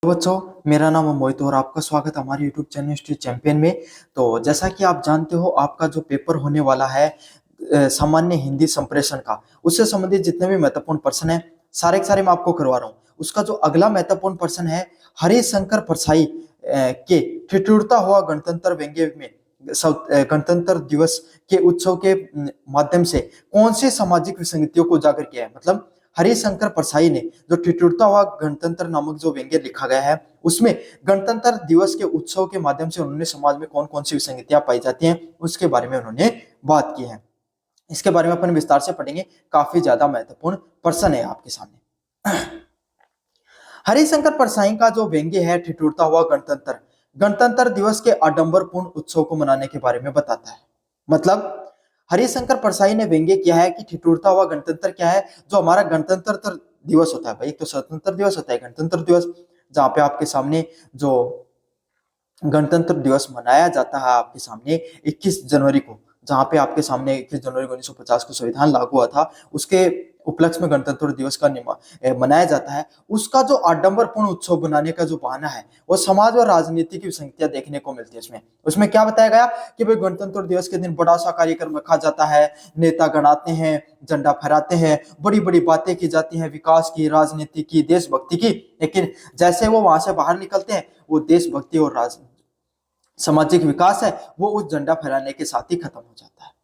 बच्चों, मेरा नाम है मोहित और आपका स्वागत है हमारे यूट्यूब चैनल हिस्ट्री चैंपियन में। तो जैसा कि आप जानते हो, आपका जो पेपर होने वाला है सामान्य हिंदी संप्रेषण का, उससे संबंधित जितने भी महत्वपूर्ण प्रश्न है सारे के सारे मैं आपको करवा रहा हूँ। उसका जो अगला महत्वपूर्ण प्रश्न है, हरिशंकर परसाई के ठिठुरता हुआ गणतंत्र व्यंग्य में गणतंत्र दिवस के उत्सव के माध्यम से कौन सी सामाजिक विसंगतियों को उजागर किया है। मतलब हरिशंकर परसाई ने जो ठिठुरता हुआ गणतंत्र नामक जो व्यंग्य लिखा गया है, उसमें गणतंत्र दिवस के उत्सव के माध्यम से उन्होंने समाज में कौन कौन सी विसंगतियां पाई जाती हैं उसके बारे में उन्होंने बात की है। इसके बारे में अपन विस्तार से पढ़ेंगे, काफी ज्यादा महत्वपूर्ण प्रश्न है आपके सामने। हरिशंकर परसाई का जो व्यंग्य है ठिठुरता हुआ गणतंत्र, गणतंत्र दिवस के आडंबरपूर्ण उत्सव को मनाने के बारे में बताता है। मतलब हरिशंकर परसाई ने व्यंग्य किया है कि ठिठुरता हुआ गणतंत्र क्या है। जो हमारा गणतंत्र दिवस होता है भाई, एक तो स्वतंत्र दिवस होता है, गणतंत्र दिवस, जहां पे आपके सामने जो गणतंत्र दिवस मनाया जाता है आपके सामने 21 जनवरी को, जहां पे आपके सामने 21 जनवरी 1950 को संविधान लागू हुआ था, उसके उपलक्ष्य में गणतंत्र दिवस का मनाया जाता है। उसका जो आडंबरपूर्ण उत्सव बनाने का जो बहाना है, वो समाज और राजनीति की विसंगतियां देखने को मिलती है। इसमें उसमें क्या बताया गया कि भाई गणतंत्र दिवस के दिन बड़ा सा कार्यक्रम रखा जाता है, नेता गण आते हैं, झंडा फहराते हैं, बड़ी बड़ी बातें की जाती हैं, विकास की, राजनीति की, देशभक्ति की। लेकिन जैसे वो वहां से बाहर निकलते हैं, वो देशभक्ति और सामाजिक विकास है वो उस झंडा फहराने के साथ ही खत्म हो जाता है।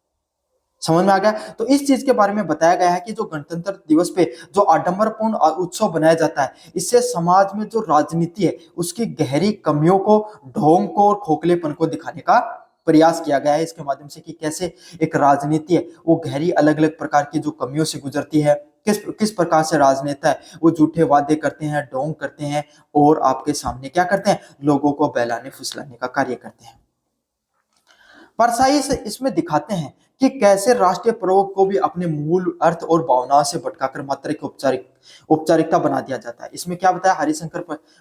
समझ में आ गया। तो इस चीज के बारे में बताया गया है कि जो गणतंत्र दिवस पे जो आडंबरपूर्ण उत्सव बनाया जाता है, इससे समाज में जो राजनीति है उसकी गहरी कमियों को, ढोंग को और खोखलेपन को दिखाने का प्रयास किया गया है इसके माध्यम से, कि कैसे एक राजनीति है वो गहरी अलग अलग प्रकार की जो कमियों से गुजरती है, किस किस प्रकार से राजनेता है वो झूठे वादे करते हैं, ढोंग करते हैं और आपके सामने क्या करते हैं, लोगों को बहलाने फुसलाने का कार्य करते हैं। परसाई से इसमें दिखाते हैं कि कैसे राष्ट्रीय पर्व को भी अपने मूल अर्थ और भावनाओं से भटकाकर मात्र एक औपचारिकता बना दिया जाता है। इसमें क्या बताया हरिशंकर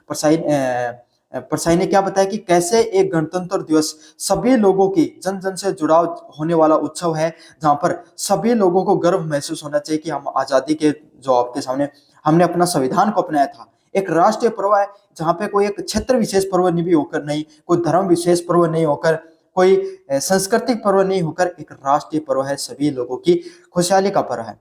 परसाई ने क्या बताया कि कैसे एक गणतंत्र दिवस सभी लोगों की जन जन से जुड़ाव होने वाला उत्सव है, जहां पर सभी लोगों को गर्व महसूस होना चाहिए कि हम आजादी के जो आपके सामने हमने अपना संविधान को अपनाया था। एक राष्ट्रीय पर्व है जहां पे कोई एक क्षेत्र विशेष पर्व नहीं भी होकर, नहीं कोई धर्म विशेष पर्व नहीं होकर, कोई सांस्कृतिक पर्व नहीं होकर, एक राष्ट्रीय पर्व है, सभी लोगों की खुशहाली का पर्व है।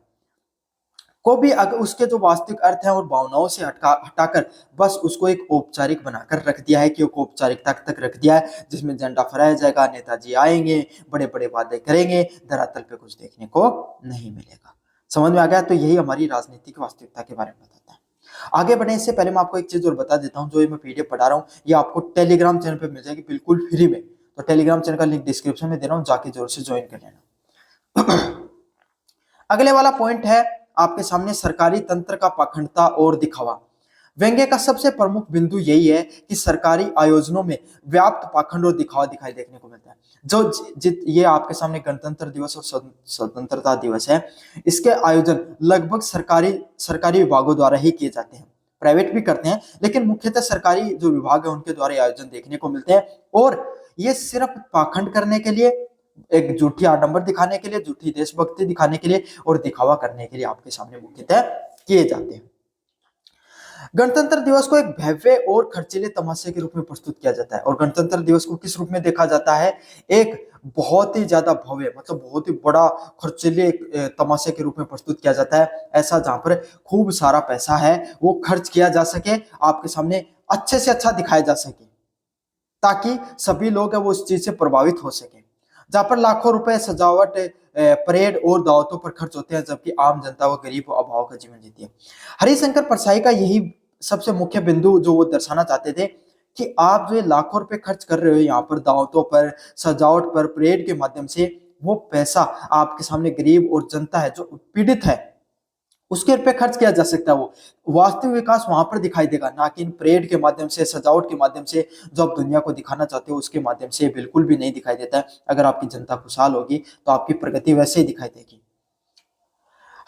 को भी अगर उसके जो वास्तविक अर्थ है और भावनाओं से हटाकर बस उसको एक औपचारिक बनाकर रख दिया है, कि औपचारिकता तक रख दिया है, जिसमें झंडा फहराया जाएगा, नेताजी आएंगे, बड़े बड़े वादे करेंगे, धरातल पे कुछ देखने को नहीं मिलेगा। समझ में आ गया। तो यही हमारी राजनीतिक वास्तविकता के बारे में बताता है। आगे बढ़ने से पहले मैं आपको एक चीज और बता देता हूँ, जो ये मैं पीडीएफ पढ़ा रहा हूँ ये आपको टेलीग्राम चैनल पे मिल जाएगी बिल्कुल फ्री में। तो टेलीग्राम चैनल का लिंक डिस्क्रिप्शन में दे रहा हूँ, जाके जरूर से ज्वाइन कर लेना। अगले वाला पॉइंट है आपके सामने, सरकारी तंत्र का पाखंडता और दिखावा। व्यंग्य का सबसे प्रमुख बिंदु यही है कि सरकारी आयोजनों में व्याप्त पाखंड और दिखावा दिखाई देखने को मिलता है। जो ये आपके सामने गणतंत्र दिवस और स्वतंत्रता दिवस है, इसके आयोजन लगभग सरकारी विभागों द्वारा ही किए जाते हैं। प्राइवेट भी करते हैं, लेकिन मुख्यतः सरकारी जो विभाग है उनके द्वारा आयोजन देखने को मिलते हैं। और ये सिर्फ पाखंड करने के लिए, एक झूठी आडंबर दिखाने के लिए, झूठी देशभक्ति दिखाने के लिए और दिखावा करने के लिए आपके सामने मुख्यतः किए जाते हैं। गणतंत्र दिवस को एक भव्य और खर्चीले तमाशे के रूप में प्रस्तुत किया जाता है। और गणतंत्र दिवस को किस रूप में देखा जाता है, एक बहुत ही ज्यादा भव्य, मतलब बहुत ही बड़ा खर्चीले तमाशे के रूप में प्रस्तुत किया जाता है। ऐसा जहां पर खूब सारा पैसा है वो खर्च किया जा सके, आपके सामने अच्छे से अच्छा दिखाया जा सके, ताकि सभी लोग वो उस चीज से प्रभावित हो सके। जहां पर लाखों रुपए सजावट, परेड और दावतों पर खर्च होते हैं, जबकि आम जनता व गरीब अभाव का जीवन जीती है। हरिशंकर परसाई का यही सबसे मुख्य बिंदु जो वो दर्शाना चाहते थे, कि आप जो लाखों रुपए खर्च कर रहे हो यहाँ पर दावतों पर, सजावट पर, परेड के माध्यम से, वो पैसा आपके सामने गरीब और जनता है जो पीड़ित है उसके पे खर्च किया जा सकता है। वो वास्तविक विकास वहां पर दिखाई देगा, ना कि इन परेड के माध्यम से, सजावट के माध्यम से, जो आप दुनिया को दिखाना चाहते हो उसके माध्यम से बिल्कुल भी नहीं दिखाई देता है। अगर आपकी जनता खुशहाल होगी तो आपकी प्रगति वैसे ही दिखाई देगी।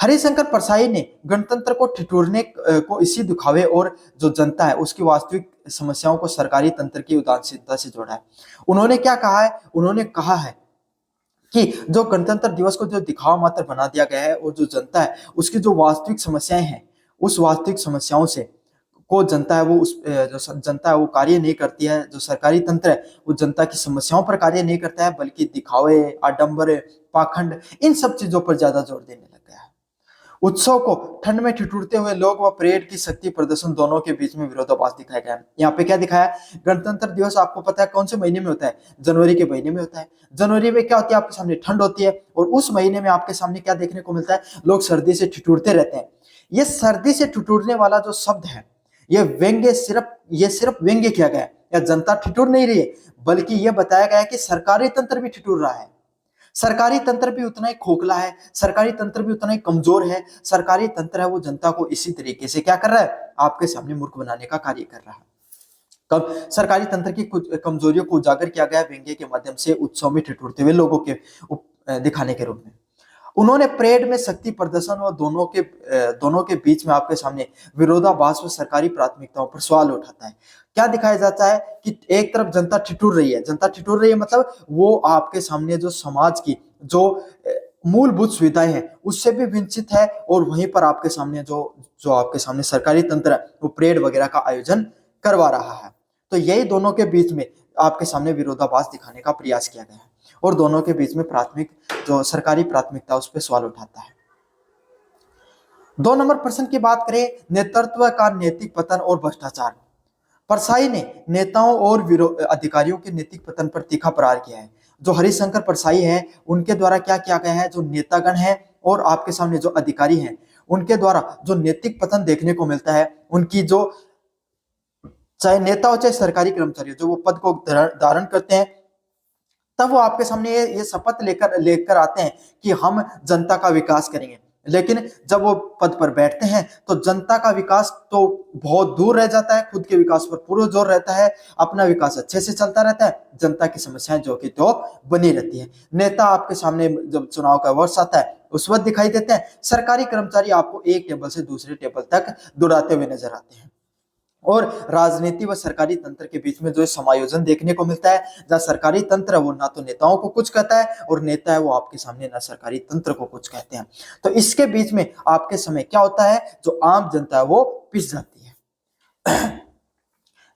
हरिशंकर परसाई ने गणतंत्र को ठिठुरने को इसी दिखावे और जो जनता है उसकी वास्तविक समस्याओं को सरकारी तंत्र की उदासीनता से जोड़ा है। उन्होंने क्या कहा है, उन्होंने कहा है कि जो गणतंत्र दिवस को जो दिखावा मात्र बना दिया गया है, और जो जनता है उसकी जो वास्तविक समस्याएं हैं, उस वास्तविक समस्याओं से को जनता है वो जो जनता है वो कार्य नहीं करती है, जो सरकारी तंत्र है वो जनता की समस्याओं पर कार्य नहीं करता है, बल्कि दिखावे, आडंबर, पाखंड, इन सब चीजों पर ज्यादा जोर देने लग गया है। उत्सव को ठंड में ठिठुरते हुए लोग व परेड की शक्ति प्रदर्शन दोनों के बीच में विरोधाभास दिखाया गया है। यहाँ पे क्या दिखाया है, गणतंत्र दिवस आपको पता है कौन से महीने में होता है, जनवरी के महीने में होता है। जनवरी में क्या होती है, आपके सामने ठंड होती है, और उस महीने में आपके सामने क्या देखने को मिलता है, लोग सर्दी से ठिठुरते रहते हैं। ये सर्दी से ठिठुरने वाला जो शब्द है, ये सिर्फ व्यंग्य किया गया है, या जनता ठिठुर नहीं रही है, बल्कि यह बताया गया है कि सरकारी तंत्र भी ठिठुर रहा है, सरकारी तंत्र भी उतना ही खोखला है, सरकारी तंत्र भी उतना ही कमजोर है। सरकारी तंत्र है वो जनता को इसी तरीके से क्या कर रहा है, आपके सामने मूर्ख बनाने का कार्य कर रहा है। कब सरकारी तंत्र की कुछ कमजोरियों को उजागर किया गया व्यंग्य के माध्यम से, उत्सव में ठिठुरते हुए लोगों के दिखाने के रूप में। उन्होंने परेड में शक्ति प्रदर्शन और दोनों के बीच में आपके सामने विरोधाभास व सरकारी प्राथमिकताओं पर सवाल उठाता है। क्या दिखाया जाता है कि एक तरफ जनता ठिठुर रही है, जनता ठिठुर रही है मतलब वो आपके सामने जो समाज की जो मूलभूत सुविधाएं हैं उससे भी वंचित है, और वहीं पर आपके सामने जो आपके सामने सरकारी तंत्र है वो परेड वगैरह का आयोजन करवा रहा है। तो यही दोनों के बीच में आपके सामने विरोधाभास दिखाने का प्रयास किया गया है, और दोनों के बीच में प्राथमिक जो सरकारी प्राथमिकता उस पर सवाल उठाता है। 2 नंबर प्रश्न की बात करें, नेतृत्व का नैतिक पतन और भ्रष्टाचार। परसाई ने नेताओं और अधिकारियों के नैतिक पतन पर तीखा प्रहार किया है। जो हरिशंकर परसाई है उनके द्वारा क्या किया गया है, जो नेतागण है और आपके सामने जो अधिकारी हैं उनके द्वारा जो नैतिक पतन देखने को मिलता है, उनकी जो चाहे नेता हो चाहे सरकारी कर्मचारी हो, जो वो पद को धारण करते हैं, तब वो आपके सामने ये शपथ लेकर आते हैं कि हम जनता का विकास करेंगे। लेकिन जब वो पद पर बैठते हैं तो जनता का विकास तो बहुत दूर रह जाता है, खुद के विकास पर पूरा जोर रहता है, अपना विकास अच्छे से चलता रहता है, जनता की समस्याएं जो कि तो बनी रहती है। नेता आपके सामने जब चुनाव का वर्ष आता है उस वक्त दिखाई देते हैं, सरकारी कर्मचारी आपको एक टेबल से दूसरे टेबल तक दौड़ाते हुए नजर आते हैं। और राजनीति व सरकारी तंत्र के बीच में जो समायोजन देखने को मिलता है, जहाँ सरकारी तंत्र है वो ना तो नेताओं को कुछ कहता है, और नेता है वो आपके सामने ना सरकारी तंत्र को कुछ कहते हैं। तो इसके बीच में आपके समय क्या होता है, जो आम जनता है वो पिस जाती है।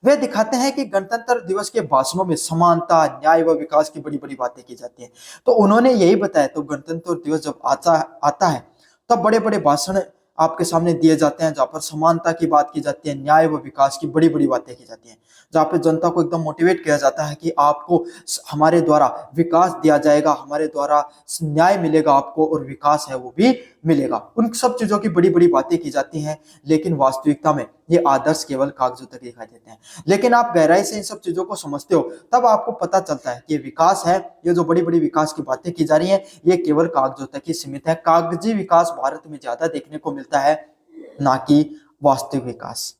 वे दिखाते हैं कि गणतंत्र दिवस के भाषणों में समानता, न्याय व विकास की बड़ी बड़ी बातें की जाती हैं। तो उन्होंने यही बताया, तो गणतंत्र दिवस जब आता है तब बड़े बड़े भाषण आपके सामने दिए जाते हैं, जहाँ पर समानता की बात की जाती है, न्याय व विकास की बड़ी बड़ी बातें की जाती हैं, जहाँ पे जनता को एकदम मोटिवेट किया जाता है कि आपको हमारे द्वारा विकास दिया जाएगा, हमारे द्वारा न्याय मिलेगा आपको, और विकास है वो भी मिलेगा। उन सब चीजों की बड़ी बड़ी बातें की जाती हैं, लेकिन वास्तविकता में ये आदर्श केवल कागजों तक दिखाई देते हैं। लेकिन आप गहराई से इन सब चीजों को समझते हो तब आपको पता चलता है कि ये विकास है, ये जो बड़ी बड़ी विकास की बातें की जा रही हैं ये केवल कागजों तक ही सीमित है। कागजी विकास भारत में ज्यादा देखने को मिलता है, ना कि वास्तविक विकास।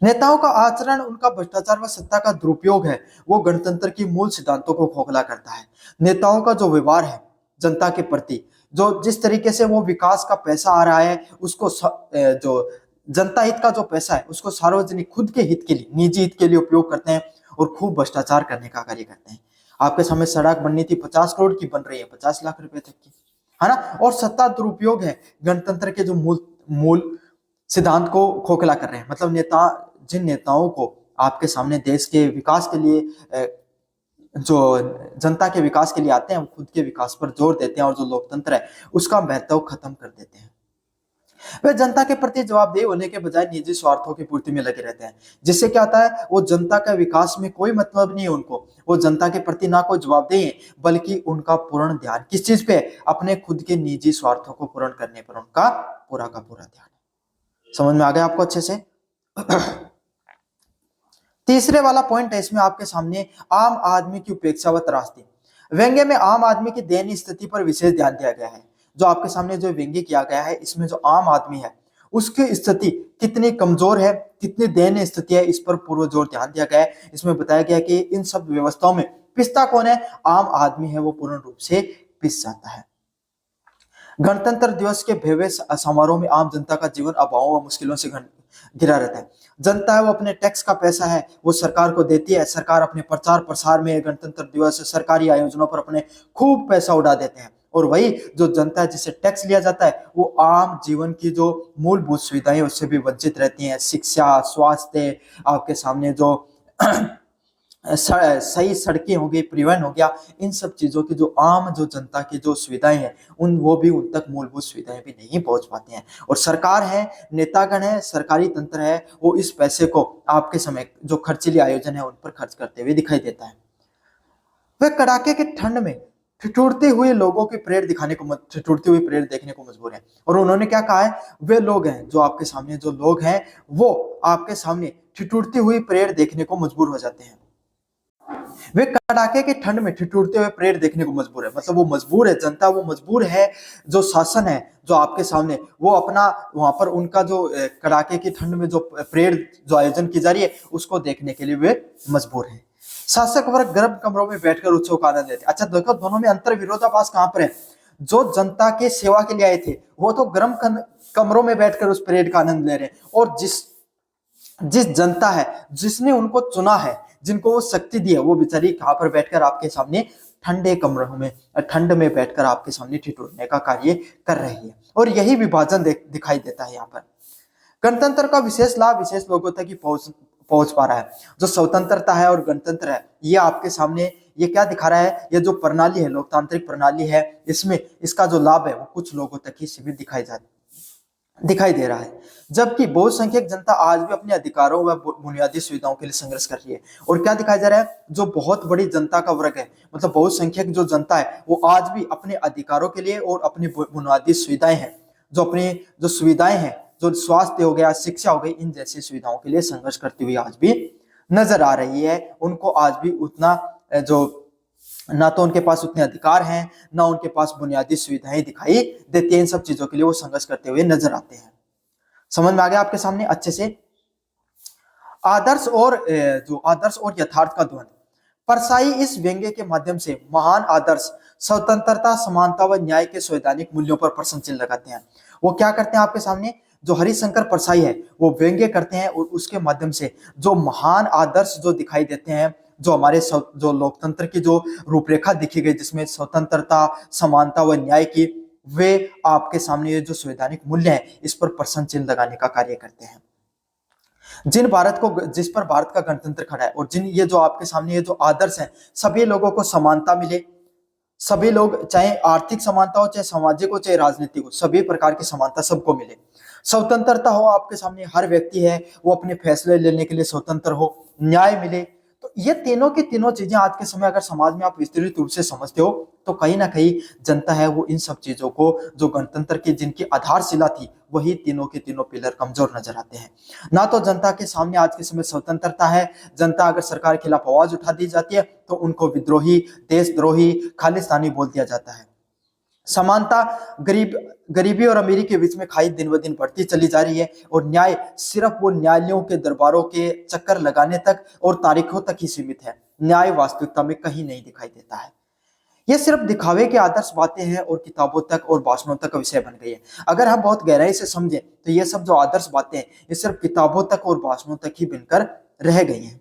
नेताओं का आचरण, उनका भ्रष्टाचार व सत्ता का दुरुपयोग है वो गणतंत्र की मूल सिद्धांतों को खोखला करता है। नेताओं का जो व्यवहार है जनता के प्रति, जो जिस तरीके से वो विकास का पैसा आ रहा है उसको जो जनता हित का जो पैसा है उसको सार्वजनिक खुद के हित के लिए, निजी हित के लिए उपयोग करते हैं, और खूब भ्रष्टाचार करने का कार्य करते हैं। आपके सामने सड़क बननी थी 50 करोड़ की, बन रही है 50 लाख रुपए तक की, है ना। और सत्ता दुरुपयोग है, गणतंत्र के जो मूल सिद्धांत को खोखला कर रहे हैं। मतलब जिन नेताओं को आपके सामने देश के विकास के लिए जो जनता के विकास के लिए आते हैं, वो खुद के विकास पर जोर देते हैं, और जो लोकतंत्र है उसका महत्व खत्म कर देते हैं। वे जनता के प्रति जवाबदेह होने के बजाय निजी स्वार्थों की पूर्ति में लगे रहते हैं, जिससे क्या होता है, वो जनता का विकास में कोई मतलब नहीं है उनको, वो जनता के प्रति ना कोई जवाबदेह है, बल्कि उनका पूर्ण ध्यान किस चीज पे, अपने खुद के निजी स्वार्थों को पूर्ण करने पर उनका पूरा का पूरा ध्यान है। समझ में आ गया आपको अच्छे से। तीसरे वाला पॉइंट है इसमें आपके सामने, आम आदमी की उपेक्षा व त्रासदी। व्यंग्य में आम आदमी की दयनीय स्थिति पर विशेष ध्यान दिया गया है। जो आपके सामने जो व्यंग्य किया गया है इसमें जो आम आदमी है उसकी स्थिति कितनी कमजोर है, कितनी दयनीय स्थिति है, इस पर पूर्व जोर ध्यान दिया गया है। इसमें बताया गया कि इन सब व्यवस्थाओं में पिसता कौन है, आम आदमी है, वो पूर्ण रूप से पिस जाता है। गणतंत्र दिवस के भव्य समारोह में आम जनता का जीवन अभावों व मुश्किलों से घिरा रहता है। जनता है वो अपने टैक्स का पैसा है वो सरकार को देती है, सरकार अपने प्रचार प्रसार में गणतंत्र दिवस सरकारी आयोजनों पर अपने खूब पैसा उड़ा देते हैं, और वही जो जनता है जिसे टैक्स लिया जाता है वो आम जीवन की जो मूलभूत सुविधाएं उससे भी वंचित रहती हैं। शिक्षा, स्वास्थ्य, आपके सामने जो सही सड़कें हो गई, परिवहन हो गया, इन सब चीजों की जो आम जो जनता की जो सुविधाएं हैं उन वो भी उन तक मूलभूत सुविधाएं भी नहीं पहुंच पाती हैं। और सरकार है, नेतागण है, सरकारी तंत्र है, वो इस पैसे को आपके समय जो खर्चीले आयोजन है उन पर खर्च करते हुए दिखाई देता है। वह कड़ाके के ठंड में ठिठुरते हुए लोगों की परेड दिखाने को ठिठुरती हुई परेड देखने को मजबूर है। और उन्होंने क्या कहा है, वे लोग हैं जो आपके सामने जो लोग हैं वो आपके सामने ठिठुरती हुई परेड देखने को मजबूर हो जाते हैं। वे कड़ाके की ठंड में ठिठुरते हुए परेड देखने को मजबूर है, मतलब वो मजबूर है, जनता वो मजबूर है, जो शासन है जो आपके सामने वो अपना वहां पर उनका जो कड़ाके की ठंड में जो परेड जो आयोजन की जा रही है उसको देखने के लिए वे मजबूर है। शासक वर्ग गर्म कमरों में बैठकर उत्सव का आनंद लेते। अच्छा देखो, दोनों में अंतर विरोधाभास कहां पर है। जो जनता के सेवा के लिए आए थे वो तो गर्म कमरों में बैठकर उस परेड का आनंद ले रहे हैं, और जिस जिस जनता है जिसने उनको चुना है, जिनको वो शक्ति दी है, वो बेचारी कहां पर बैठकर आपके सामने ठंडे कमरों में ठंड में बैठकर आपके सामने ठिठुरने का कार्य कर रही है। और यही विभाजन दिखाई देता है यहाँ पर। गणतंत्र का विशेष लाभ विशेष लोगों तक ही पहुंच पा रहा है। जो स्वतंत्रता है और गणतंत्र है ये आपके सामने ये क्या दिखा रहा है, ये जो प्रणाली है, लोकतांत्रिक प्रणाली है, इसमें इसका जो लाभ है वो कुछ लोगों तक ही सीमित दिखाई दे रहा है। जबकि बहुसंख्यक जनता आज भी अपने अधिकारों व बुनियादी सुविधाओं के लिए संघर्ष कर रही है। और क्या दिखाया जा रहा है, जो बहुत बड़ी जनता का वर्ग है, मतलब बहुसंख्यक जो जनता है वो आज भी अपने अधिकारों के लिए और अपनी बुनियादी सुविधाएं हैं, जो अपनी जो सुविधाएं हैं, जो स्वास्थ्य हो गया, शिक्षा हो गई, इन जैसी सुविधाओं के लिए संघर्ष करती हुई आज भी नजर आ रही है। उनको आज भी उतना जो ना तो उनके पास उतने अधिकार हैं, ना उनके पास बुनियादी सुविधाएं दिखाई देती हैं। इन सब चीजों के लिए वो संघर्ष करते हुए नजर आते हैं। समझ में आ गया आपके सामने अच्छे से। आदर्श और यथार्थ का द्वंद। परसाई इस व्यंग्य के माध्यम से महान आदर्श, स्वतंत्रता, समानता व न्याय के संवैधानिक मूल्यों पर प्रश्न चिन्ह लगाते हैं। वो क्या करते हैं आपके सामने, जो हरिशंकर परसाई है वो व्यंग्य करते हैं और उसके माध्यम से जो महान आदर्श जो दिखाई देते हैं, जो हमारे जो लोकतंत्र की जो रूपरेखा दिखी गई जिसमें स्वतंत्रता, समानता व न्याय की, वे आपके सामने ये जो संवैधानिक मूल्य है इस पर प्रश्न चिन्ह लगाने का कार्य करते हैं। जिस पर भारत का गणतंत्र खड़ा है, और जिन ये जो आपके सामने ये जो आदर्श है, सभी लोगों को समानता मिले, सभी लोग चाहे आर्थिक समानता हो, चाहे सामाजिक हो, चाहे राजनीतिक हो, सभी प्रकार की समानता सबको मिले, स्वतंत्रता हो, आपके सामने हर व्यक्ति है वो अपने फैसले लेने के लिए स्वतंत्र हो, न्याय मिले। तो ये तीनों की तीनों चीजें आज के समय अगर समाज में आप विस्तृत रूप से समझते हो तो कहीं ना कहीं जनता है वो इन सब चीजों को, जो गणतंत्र की जिनकी आधारशिला थी, वही तीनों के तीनों पिलर कमजोर नजर आते हैं। ना तो जनता के सामने आज के समय स्वतंत्रता है, जनता अगर सरकार के खिलाफ आवाज उठा दी जाती है तो उनको विद्रोही, देशद्रोही, खालिस्तानी बोल दिया जाता है। समानता, गरीबी और अमीरी के बीच में खाई दिन ब दिन बढ़ती चली जा रही है, और न्याय सिर्फ वो न्यायालयों के दरबारों के चक्कर लगाने तक और तारीखों तक ही सीमित है। न्याय वास्तविकता में कहीं नहीं दिखाई देता है। ये सिर्फ दिखावे के आदर्श बातें हैं और किताबों तक और भाषणों तक का विषय बन गई है। अगर हम बहुत गहराई से समझें तो ये सब जो आदर्श बातें हैं ये सिर्फ किताबों तक और भाषणों तक ही बनकर रह गई हैं।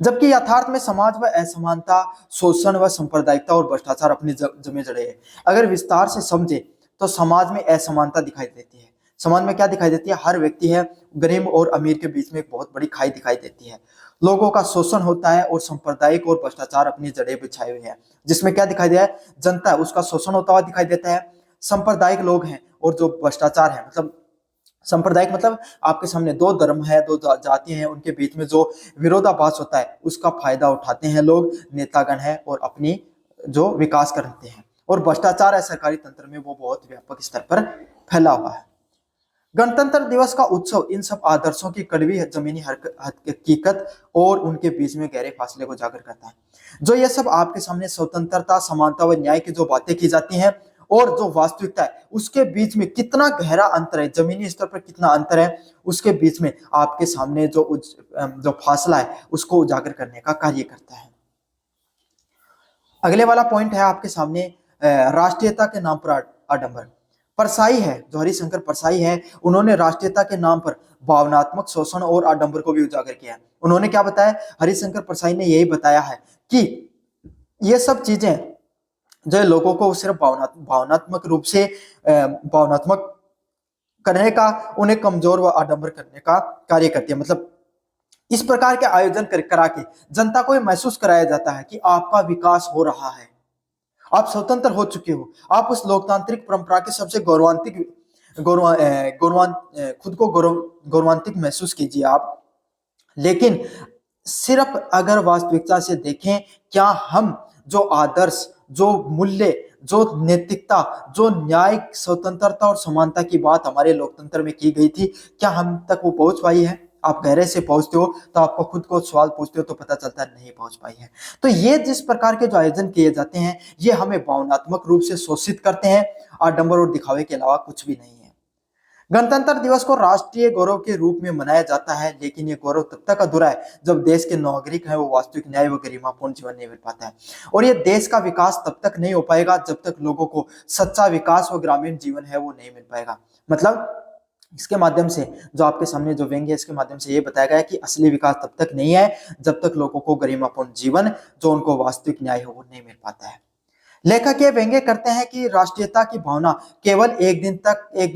जबकि यथार्थ में समाज व असमानता, शोषण व सांप्रदायिकता और भ्रष्टाचार अपनी जमे जड़े है। अगर विस्तार से समझे तो समाज में असमानता दिखाई देती है। समाज में क्या दिखाई देती है, हर व्यक्ति है, गरीब और अमीर के बीच में एक बहुत बड़ी खाई दिखाई देती है। लोगों का शोषण होता है और सांप्रदायिक और भ्रष्टाचार अपनी जड़ें बिछाए हुए हैं, जिसमें क्या दिखाई दिया है, जनता है उसका शोषण होता हुआ दिखाई देता है। सांप्रदायिक लोग हैं और जो भ्रष्टाचार है, मतलब सांप्रदायिक मतलब आपके सामने दो धर्म है, दो जाति हैं, उनके बीच में जो विरोधाभास होता है उसका फायदा उठाते हैं लोग, नेतागण हैं, और अपनी जो विकास करते हैं। और भ्रष्टाचार है सरकारी तंत्र में वो बहुत व्यापक स्तर पर फैला हुआ है। गणतंत्र दिवस का उत्सव इन सब आदर्शों की कड़वी जमीनी हकीकत और उनके बीच में गहरे फासले को जागर करता है। जो ये सब आपके सामने स्वतंत्रता, समानता व न्याय की जो बातें की जाती हैं और जो वास्तविकता है उसके बीच में कितना गहरा अंतर है, जमीनी स्तर पर कितना अंतर है, उसके बीच में आपके सामने जो फासला है उसको उजागर करने का कार्य करता है। अगले वाला पॉइंट है आपके सामने राष्ट्रीयता के नाम पर आडंबर। परसाई है, जो हरिशंकर परसाई है, उन्होंने राष्ट्रीयता के नाम पर भावनात्मक शोषण और आडंबर को भी उजागर किया है। उन्होंने क्या बताया, हरिशंकर परसाई ने यही बताया है कि ये सब चीजें जो लोगों को सिर्फ भावनात्मक रूप से भावनात्मक करने का, उन्हें कमजोर व आडंबर करने का कार्य करती है। मतलब इस प्रकार के आयोजन करा के जनता को ये महसूस कराया जाता है कि आपका विकास हो रहा है, आप स्वतंत्र हो चुके हो, आप उस लोकतांत्रिक परंपरा के सबसे खुद को गौरवान्वित महसूस कीजिए आप। लेकिन सिर्फ अगर वास्तविकता से देखें, क्या हम जो आदर्श, जो मूल्य, जो नैतिकता, जो न्याय, स्वतंत्रता और समानता की बात हमारे लोकतंत्र में की गई थी, क्या हम तक वो पहुंच पाई है? आप गहरे से पहुंचते हो तो आपको खुद को सवाल पूछते हो तो पता चलता है नहीं पहुंच पाई है। तो ये जिस प्रकार के जो आयोजन किए जाते हैं, ये हमें भावनात्मक रूप से शोषित करते हैं, आडंबर और दिखावे के अलावा कुछ भी नहीं है। गणतंत्र दिवस को राष्ट्रीय गौरव के रूप में मनाया जाता है, लेकिन ये गौरव तब तक अधूरा है जब देश के नागरिक हैं वो वास्तविक न्याय व गरिमापूर्ण जीवन नहीं मिल पाता है। और ये देश का विकास तब तक नहीं हो पाएगा जब तक लोगों को सच्चा विकास व ग्रामीण जीवन है वो नहीं मिल पाएगा। मतलब इसके माध्यम से जो आपके सामने जो व्यंग्य है, इसके माध्यम से ये बताया गया है कि असली विकास तब तक नहीं है जब तक लोगों को गरिमापूर्ण जीवन, जो उनको वास्तविक न्याय है, वो नहीं मिल पाता है। लेखक ये व्यंग्य करते हैं कि राष्ट्रीयता की भावना केवल एक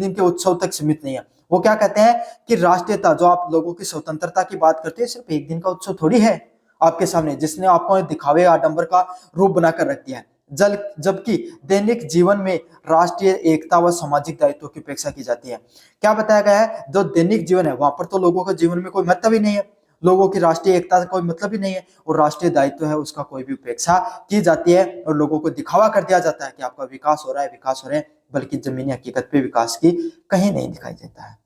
दिन के उत्सव तक सीमित नहीं है। वो क्या कहते हैं कि राष्ट्रीयता, जो आप लोगों की स्वतंत्रता की बात करते हैं, सिर्फ एक दिन का उत्सव थोड़ी है आपके सामने, जिसने आपको दिखावे आडंबर का रूप बनाकर रख दिया है। जबकि दैनिक जीवन में राष्ट्रीय एकता व सामाजिक दायित्व की अपेक्षा की जाती है। क्या बताया गया है? जो दैनिक जीवन है वहां पर तो लोगों के जीवन में कोई महत्व ही नहीं है, लोगों की राष्ट्रीय एकता का कोई मतलब ही नहीं है, और राष्ट्रीय दायित्व है उसका कोई भी उपेक्षा की जाती है, और लोगों को दिखावा कर दिया जाता है कि आपका विकास हो रहा है, विकास हो रहा है, बल्कि जमीनी हकीकत पे विकास की कहीं नहीं दिखाई देता है।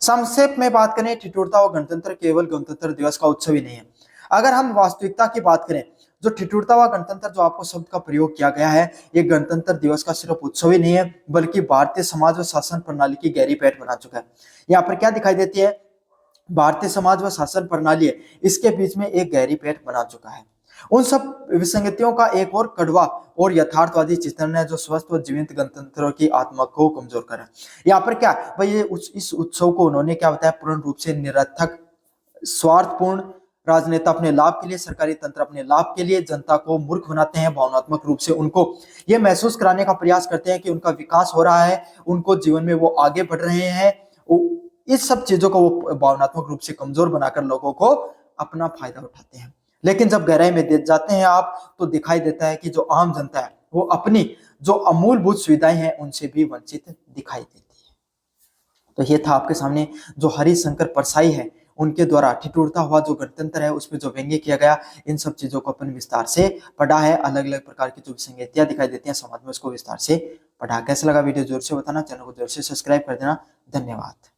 संक्षेप में बात करें, ठिठुरता व गणतंत्र केवल गणतंत्र दिवस का उत्सव ही नहीं है। अगर हम वास्तविकता की बात करें, जो ठिठुरता व गणतंत्र जो आपको शब्द का प्रयोग किया गया है, ये गणतंत्र दिवस का सिर्फ उत्सव ही नहीं है, बल्कि भारतीय समाज व शासन प्रणाली की गहरी पैठ बना चुका है। यहाँ पर क्या दिखाई देती है? भारतीय समाज व शासन प्रणाली है, इसके बीच में एक गहरी पैठ बना चुका है। उन सब विसंगतियों का एक और कड़वा और यथार्थवादी चित्रण है जो स्वस्थ व जीवित गणतंत्र की आत्मा को कमजोर करे। यहाँ पर क्या भाई, ये इस उत्सव को उन्होंने क्या बताया, पूर्ण रूप से निरर्थक, स्वार्थपूर्ण, राजनेता अपने लाभ के लिए, सरकारी तंत्र अपने लाभ के लिए जनता को मूर्ख बनाते हैं, भावनात्मक रूप से उनको ये महसूस कराने का प्रयास करते हैं कि उनका विकास हो रहा है, उनको जीवन में वो आगे बढ़ रहे हैं। इस सब चीजों को वो भावनात्मक रूप से कमजोर बनाकर लोगों को अपना फायदा उठाते हैं। लेकिन जब गहराई में देख जाते हैं आप, तो दिखाई देता है कि जो आम जनता है वो अपनी जो अमूलभूत सुविधाएं हैं उनसे भी वंचित दिखाई देती है। तो ये था आपके सामने जो हरिशंकर परसाई है उनके द्वारा ठिठुरता हुआ जो गणतंत्र है उसमें जो व्यंग्य किया गया, इन सब चीजों को अपन विस्तार से पढ़ा है। अलग अलग प्रकार की जो विसंगतियां दिखाई देती हैं समाज में, उसको विस्तार से पढ़ा। कैसा लगा वीडियो जोर से बताना, चैनल को जोर से सब्सक्राइब कर देना। धन्यवाद।